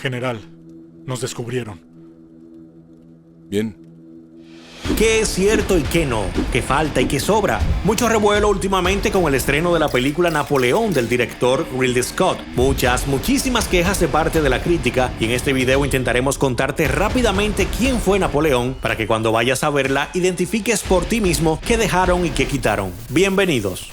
General, nos descubrieron. Bien. ¿Qué es cierto y qué no? ¿Qué falta y qué sobra? Mucho revuelo últimamente con el estreno de la película Napoleón del director Ridley Scott. Muchísimas quejas de parte de la crítica, y en este video intentaremos contarte rápidamente quién fue Napoleón para que cuando vayas a verla identifiques por ti mismo qué dejaron y qué quitaron. Bienvenidos.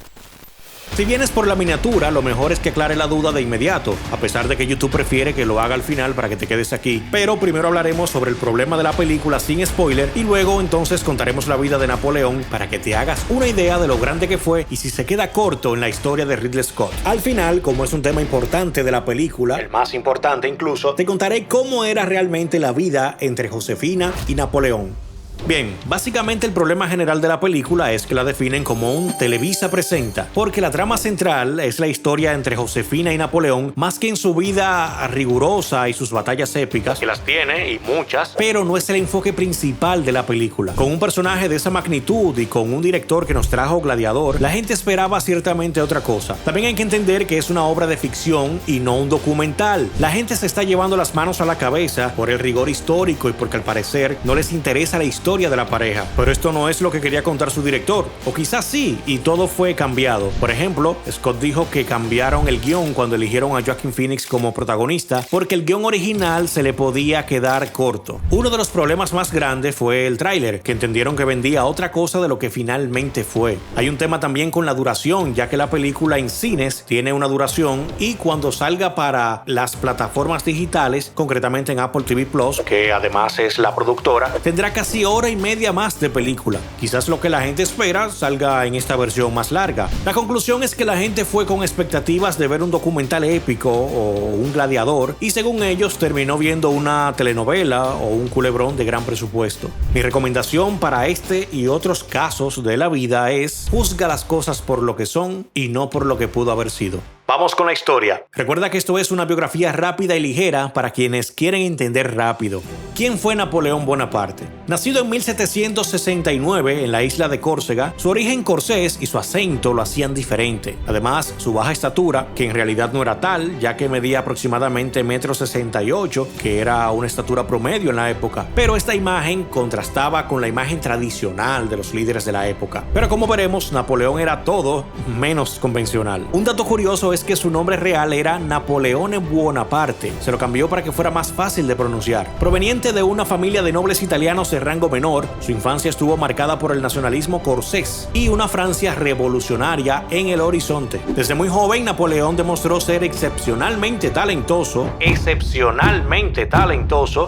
Si vienes por la miniatura, lo mejor es que aclare la duda de inmediato, a pesar de que YouTube prefiere que lo haga al final para que te quedes aquí. Pero primero hablaremos sobre el problema de la película sin spoiler y luego entonces contaremos la vida de Napoleón para que te hagas una idea de lo grande que fue y si se queda corto en la historia de Ridley Scott. Al final, como es un tema importante de la película, el más importante incluso, te contaré cómo era realmente la vida entre Josefina y Napoleón. Bien, básicamente el problema general de la película es que la definen como un Televisa presenta, porque la trama central es la historia entre Josefina y Napoleón, más que en su vida rigurosa y sus batallas épicas, que las tiene y muchas, pero no es el enfoque principal de la película. Con un personaje de esa magnitud y con un director que nos trajo Gladiador, la gente esperaba ciertamente otra cosa. También hay que entender que es una obra de ficción y no un documental. La gente se está llevando las manos a la cabeza por el rigor histórico y porque al parecer no les interesa la historia de la pareja, pero esto no es lo que quería contar su director, o quizás sí, y todo fue cambiado. Por ejemplo, Scott dijo que cambiaron el guión cuando eligieron a Joaquin Phoenix como protagonista porque el guión original se le podía quedar corto. Uno de los problemas más grandes fue el tráiler, que entendieron que vendía otra cosa de lo que finalmente fue. Hay un tema también con la duración, ya que la película en cines tiene una duración y cuando salga para las plataformas digitales, concretamente en Apple TV Plus, que además es la productora, tendrá casi hora y media más de película. Quizás lo que la gente espera salga en esta versión más larga. La conclusión es que la gente fue con expectativas de ver un documental épico o un gladiador y según ellos terminó viendo una telenovela o un culebrón de gran presupuesto. Mi recomendación para este y otros casos de la vida es: juzga las cosas por lo que son y no por lo que pudo haber sido. Vamos con la historia. Recuerda que esto es una biografía rápida y ligera para quienes quieren entender rápido. ¿Quién fue Napoleón Bonaparte? Nacido en 1769 en la isla de Córcega, su origen corsés y su acento lo hacían diferente. Además, su baja estatura, que en realidad no era tal, ya que medía aproximadamente 1,68 m, que era una estatura promedio en la época. Pero esta imagen contrastaba con la imagen tradicional de los líderes de la época. Pero como veremos, Napoleón era todo menos convencional. Un dato curioso es que su nombre real era Napoleone Buonaparte. Se lo cambió para que fuera más fácil de pronunciar. Proveniente de una familia de nobles italianos de rango menor, su infancia estuvo marcada por el nacionalismo corsés y una Francia revolucionaria en el horizonte. Desde muy joven, Napoleón demostró ser excepcionalmente talentoso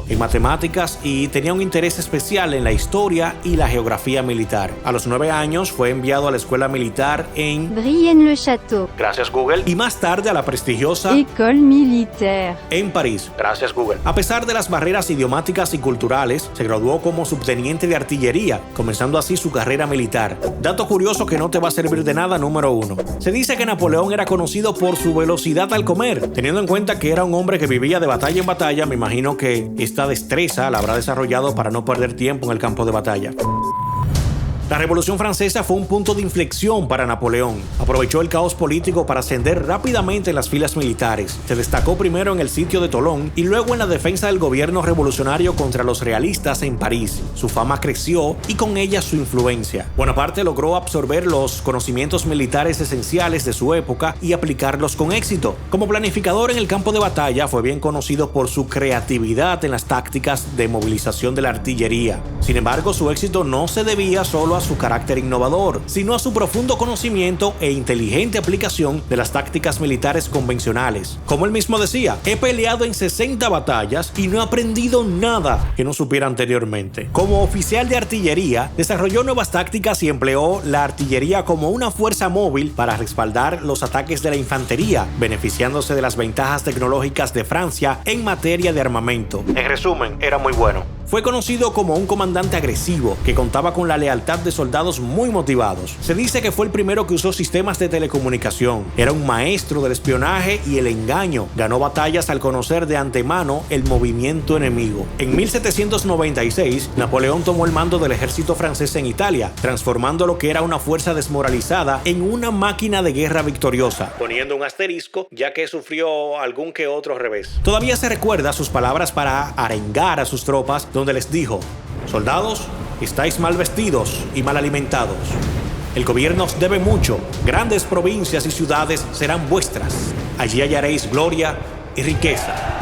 en matemáticas y tenía un interés especial en la historia y la geografía militar. A los 9 años fue enviado a la escuela militar en Brienne-le-Château. Gracias, Google. Y más tarde a la prestigiosa École Militaire en París. Gracias, Google. A pesar de las barreras idiomáticas y culturales, se graduó como subteniente de artillería, comenzando así su carrera militar. Dato curioso que no te va a servir de nada, número 1. Se dice que Napoleón era conocido por su velocidad al comer. Teniendo en cuenta que era un hombre que vivía de batalla en batalla, me imagino que esta destreza la habrá desarrollado para no perder tiempo en el campo de batalla. La Revolución Francesa fue un punto de inflexión para Napoleón. Aprovechó el caos político para ascender rápidamente en las filas militares. Se destacó primero en el sitio de Tolón y luego en la defensa del gobierno revolucionario contra los realistas en París. Su fama creció y con ella su influencia. Bonaparte logró absorber los conocimientos militares esenciales de su época y aplicarlos con éxito. Como planificador en el campo de batalla, fue bien conocido por su creatividad en las tácticas de movilización de la artillería. Sin embargo, su éxito no se debía solo a su carácter innovador, sino a su profundo conocimiento e inteligente aplicación de las tácticas militares convencionales. Como él mismo decía, he peleado en 60 batallas y no he aprendido nada que no supiera anteriormente. Como oficial de artillería, desarrolló nuevas tácticas y empleó la artillería como una fuerza móvil para respaldar los ataques de la infantería, beneficiándose de las ventajas tecnológicas de Francia en materia de armamento. En resumen, era muy bueno. Fue conocido como un comandante agresivo que contaba con la lealtad de soldados muy motivados. Se dice que fue el primero que usó sistemas de telecomunicación. Era un maestro del espionaje y el engaño. Ganó batallas al conocer de antemano el movimiento enemigo. En 1796, Napoleón tomó el mando del ejército francés en Italia, transformando lo que era una fuerza desmoralizada en una máquina de guerra victoriosa, poniendo un asterisco ya que sufrió algún que otro revés. Todavía se recuerda sus palabras para arengar a sus tropas, donde les dijo: soldados, estáis mal vestidos y mal alimentados. El gobierno os debe mucho, grandes provincias y ciudades serán vuestras. Allí hallaréis gloria y riqueza.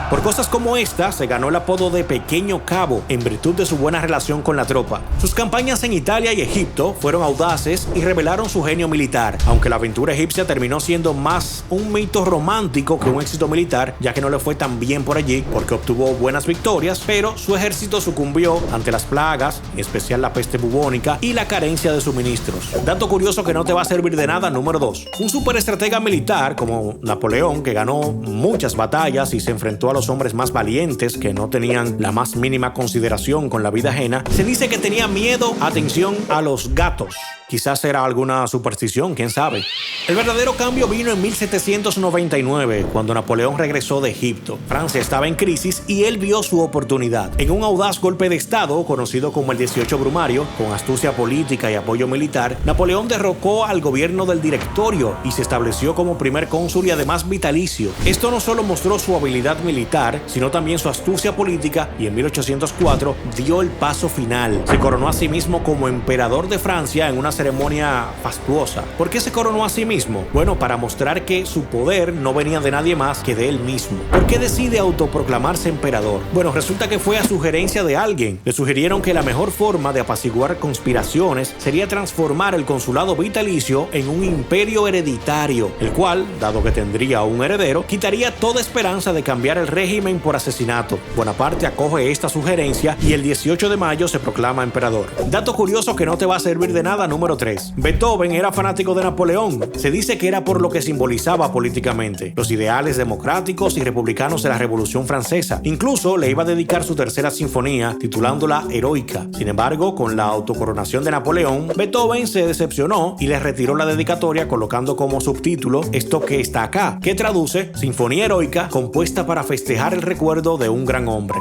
Por cosas como esta, se ganó el apodo de Pequeño Cabo en virtud de su buena relación con la tropa. Sus campañas en Italia y Egipto fueron audaces y revelaron su genio militar, aunque la aventura egipcia terminó siendo más un mito romántico que un éxito militar, ya que no le fue tan bien por allí porque obtuvo buenas victorias, pero su ejército sucumbió ante las plagas, en especial la peste bubónica y la carencia de suministros. Dato curioso que no te va a servir de nada, número 2. Un superestratega militar como Napoleón, que ganó muchas batallas y se enfrentó a los hombres más valientes que no tenían la más mínima consideración con la vida ajena, se dice que tenía miedo, atención, a los gatos. Quizás era alguna superstición, quién sabe. El verdadero cambio vino en 1799, cuando Napoleón regresó de Egipto. Francia estaba en crisis y él vio su oportunidad. En un audaz golpe de estado, conocido como el 18 Brumario, con astucia política y apoyo militar, Napoleón derrocó al gobierno del Directorio y se estableció como primer cónsul y además vitalicio. Esto no solo mostró su habilidad militar, sino también su astucia política, y en 1804 dio el paso final. Se coronó a sí mismo como emperador de Francia en una ceremonia fastuosa. ¿Por qué se coronó a sí mismo? Bueno, para mostrar que su poder no venía de nadie más que de él mismo. ¿Por qué decide autoproclamarse emperador? Bueno, resulta que fue a sugerencia de alguien. Le sugirieron que la mejor forma de apaciguar conspiraciones sería transformar el consulado vitalicio en un imperio hereditario, el cual, dado que tendría un heredero, quitaría toda esperanza de cambiar el régimen por asesinato. Bonaparte acoge esta sugerencia y el 18 de mayo se proclama emperador. Dato curioso que no te va a servir de nada, número 3. Beethoven era fanático de Napoleón. Se dice que era por lo que simbolizaba políticamente, los ideales democráticos y republicanos de la Revolución Francesa. Incluso le iba a dedicar su tercera sinfonía, titulándola Heroica. Sin embargo, con la autocoronación de Napoleón, Beethoven se decepcionó y le retiró la dedicatoria, colocando como subtítulo esto que está acá, que traduce Sinfonía Heroica, compuesta para festejar el recuerdo de un gran hombre.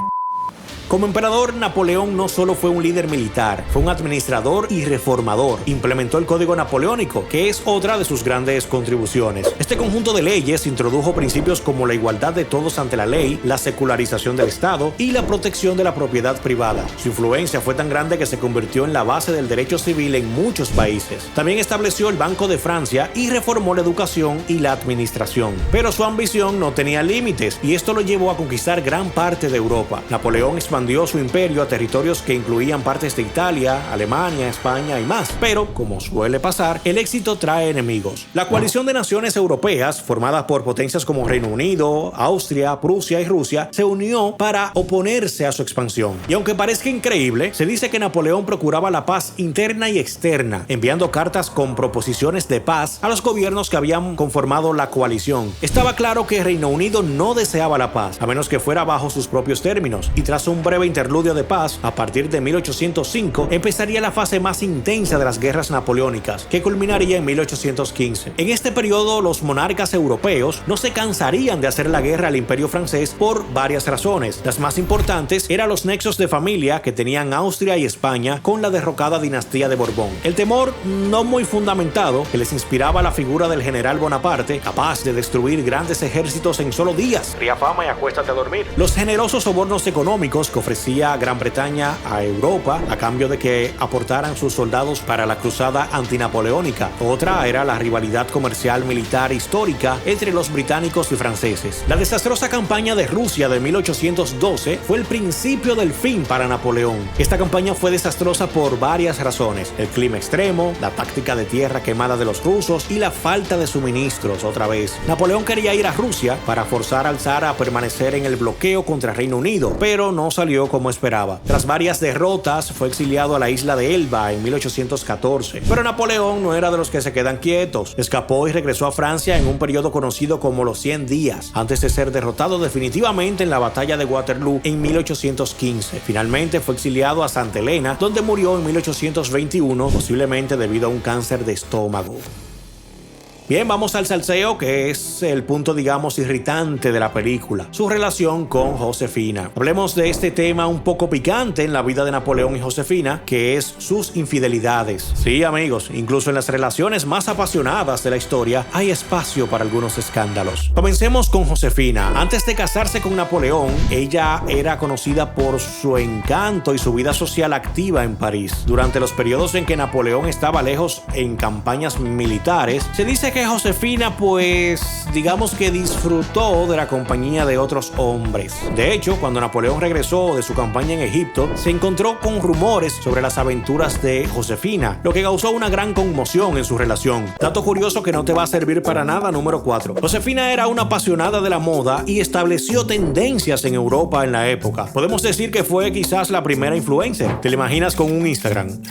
Como emperador, Napoleón no solo fue un líder militar, fue un administrador y reformador. Implementó el Código Napoleónico, que es otra de sus grandes contribuciones. Este conjunto de leyes introdujo principios como la igualdad de todos ante la ley, la secularización del Estado y la protección de la propiedad privada. Su influencia fue tan grande que se convirtió en la base del derecho civil en muchos países. También estableció el Banco de Francia y reformó la educación y la administración. Pero su ambición no tenía límites y esto lo llevó a conquistar gran parte de Europa. Napoleón expandió su imperio a territorios que incluían partes de Italia, Alemania, España y más. Pero, como suele pasar, el éxito trae enemigos. La coalición de naciones europeas, formada por potencias como Reino Unido, Austria, Prusia y Rusia, se unió para oponerse a su expansión. Y aunque parezca increíble, se dice que Napoleón procuraba la paz interna y externa, enviando cartas con proposiciones de paz a los gobiernos que habían conformado la coalición. Estaba claro que Reino Unido no deseaba la paz, a menos que fuera bajo sus propios términos, y tras un breve interludio de paz, a partir de 1805, empezaría la fase más intensa de las guerras napoleónicas, que culminaría en 1815. En este periodo, los monarcas europeos no se cansarían de hacer la guerra al imperio francés por varias razones. Las más importantes eran los nexos de familia que tenían Austria y España con la derrocada dinastía de Borbón. El temor, no muy fundamentado, que les inspiraba la figura del general Bonaparte, capaz de destruir grandes ejércitos en solo días. Cría fama y acuéstate a dormir. Los generosos sobornos económicos que ofrecía Gran Bretaña a Europa a cambio de que aportaran sus soldados para la cruzada antinapoleónica. Otra era la rivalidad comercial militar histórica entre los británicos y franceses. La desastrosa campaña de Rusia de 1812 fue el principio del fin para Napoleón. Esta campaña fue desastrosa por varias razones: el clima extremo, la táctica de tierra quemada de los rusos y la falta de suministros. Otra vez, Napoleón quería ir a Rusia para forzar al zar a permanecer en el bloqueo contra Reino Unido, pero no salió salió como esperaba. Tras varias derrotas, fue exiliado a la isla de Elba en 1814. Pero Napoleón no era de los que se quedan quietos. Escapó y regresó a Francia en un periodo conocido como los 100 días, antes de ser derrotado definitivamente en la batalla de Waterloo en 1815. Finalmente fue exiliado a Santa Elena, donde murió en 1821, posiblemente debido a un cáncer de estómago. Bien, vamos al salseo, que es el punto, digamos, irritante de la película, su relación con Josefina. Hablemos de este tema un poco picante en la vida de Napoleón y Josefina, que es sus infidelidades. Sí, amigos, incluso en las relaciones más apasionadas de la historia hay espacio para algunos escándalos. Comencemos con Josefina. Antes de casarse con Napoleón, ella era conocida por su encanto y su vida social activa en París. Durante los periodos en que Napoleón estaba lejos en campañas militares, se dice que Josefina, pues, digamos que disfrutó de la compañía de otros hombres. De hecho, cuando Napoleón regresó de su campaña en Egipto, se encontró con rumores sobre las aventuras de Josefina, lo que causó una gran conmoción en su relación. Dato curioso que no te va a servir para nada, número 4. Josefina era una apasionada de la moda y estableció tendencias en Europa en la época. Podemos decir que fue quizás la primera influencer. ¿Te la imaginas con un Instagram?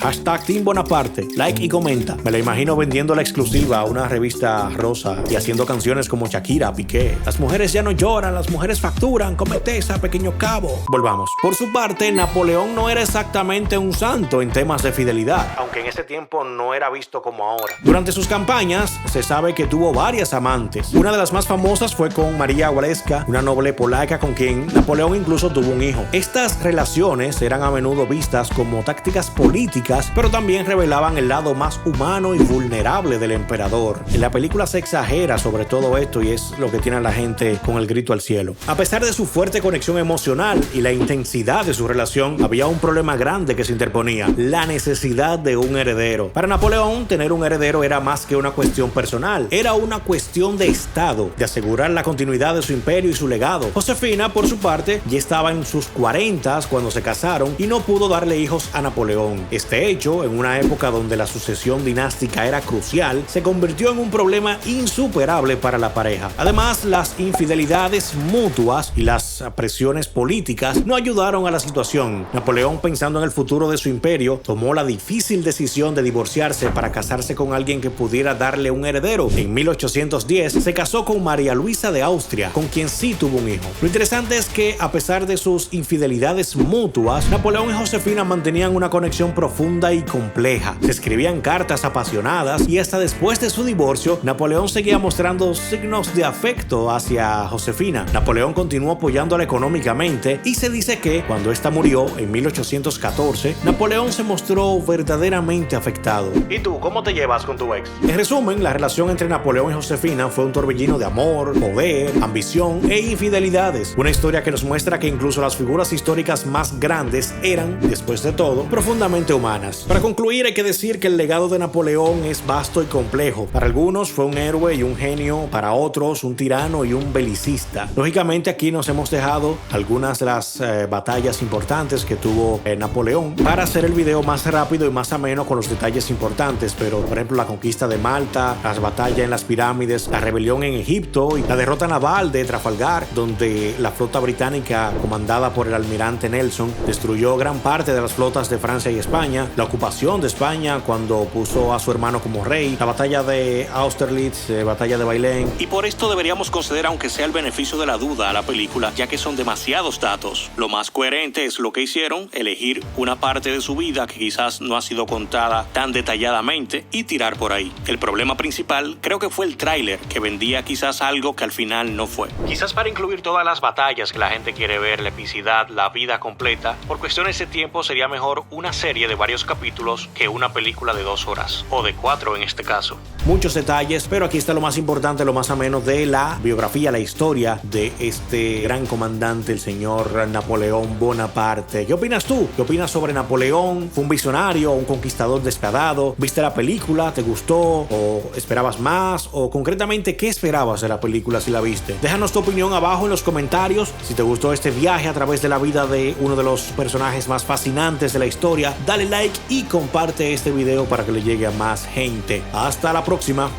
#Team Bonaparte, like y comenta. Me la imagino vendiendo la exclusiva a una revista rosa y haciendo canciones como Shakira, Piqué. Las mujeres ya no lloran, las mujeres facturan, comete esa pequeño cabo. Volvamos. Por su parte, Napoleón no era exactamente un santo en temas de fidelidad, aunque en ese tiempo no era visto como ahora. Durante sus campañas, se sabe que tuvo varias amantes. Una de las más famosas fue con María Waleska, una noble polaca con quien Napoleón incluso tuvo un hijo. Estas relaciones eran a menudo vistas como tácticas políticas, pero también revelaban el lado más humano y vulnerable del emperador. En la película se exagera sobre todo esto y es lo que tiene a la gente con el grito al cielo. A pesar de su fuerte conexión emocional y la intensidad de su relación, había un problema grande que se interponía: la necesidad de un heredero. Para Napoleón, tener un heredero era más que una cuestión personal, era una cuestión de estado, de asegurar la continuidad de su imperio y su legado. Josefina, por su parte, ya estaba en sus 40 cuando se casaron y no pudo darle hijos a Napoleón. Este hecho, en una época donde la sucesión dinástica era crucial, se convirtió en un problema insuperable para la pareja. Además, las infidelidades mutuas y las presiones políticas no ayudaron a la situación. Napoleón, pensando en el futuro de su imperio, tomó la difícil decisión de divorciarse para casarse con alguien que pudiera darle un heredero. En 1810 se casó con María Luisa de Austria, con quien sí tuvo un hijo. Lo interesante es que, a pesar de sus infidelidades mutuas, Napoleón y Josefina mantenían una conexión profunda y compleja. Se escribían cartas apasionadas y hasta después de su divorcio, Napoleón seguía mostrando signos de afecto hacia Josefina. Napoleón continuó apoyándola económicamente y se dice que, cuando esta murió en 1814, Napoleón se mostró verdaderamente afectado. ¿Y tú, cómo te llevas con tu ex? En resumen, la relación entre Napoleón y Josefina fue un torbellino de amor, poder, ambición e infidelidades. Una historia que nos muestra que incluso las figuras históricas más grandes eran, después de todo, profundamente humanas. Para concluir, hay que decir que el legado de Napoleón es vasto y complejo. Para algunos fue un héroe y un genio, para otros un tirano y un belicista. Lógicamente, aquí nos hemos dejado algunas de las batallas importantes que tuvo Napoleón para hacer el video más rápido y más ameno con los detalles importantes, pero por ejemplo la conquista de Malta, las batallas en las pirámides, la rebelión en Egipto y la derrota naval de Trafalgar, donde la flota británica comandada por el almirante Nelson destruyó gran parte de las flotas de Francia y España, la ocupación de España cuando puso a su hermano como rey, la batalla de Austerlitz, batalla de Bailén. Y por esto deberíamos conceder, aunque sea el beneficio de la duda, a la película, ya que son demasiados datos. Lo más coherente es lo que hicieron, elegir una parte de su vida que quizás no ha sido contada tan detalladamente y tirar por ahí. El problema principal creo que fue el tráiler, que vendía quizás algo que al final no fue. Quizás para incluir todas las batallas que la gente quiere ver, la epicidad, la vida completa, por cuestiones de tiempo sería mejor una serie de varios capítulos que una película de 2 horas, o de 4 en este caso. Muchos detalles, pero aquí está lo más importante, lo más ameno de la biografía, la historia de este gran comandante, el señor Napoleón Bonaparte. ¿Qué opinas tú? ¿Qué opinas sobre Napoleón? ¿Fue un visionario, un conquistador despiadado? ¿Viste la película? ¿Te gustó? ¿O esperabas más? ¿O concretamente qué esperabas de la película si la viste? Déjanos tu opinión abajo en los comentarios. Si te gustó este viaje a través de la vida de uno de los personajes más fascinantes de la historia, dale like y comparte este video para que le llegue a más gente. Hasta la próxima.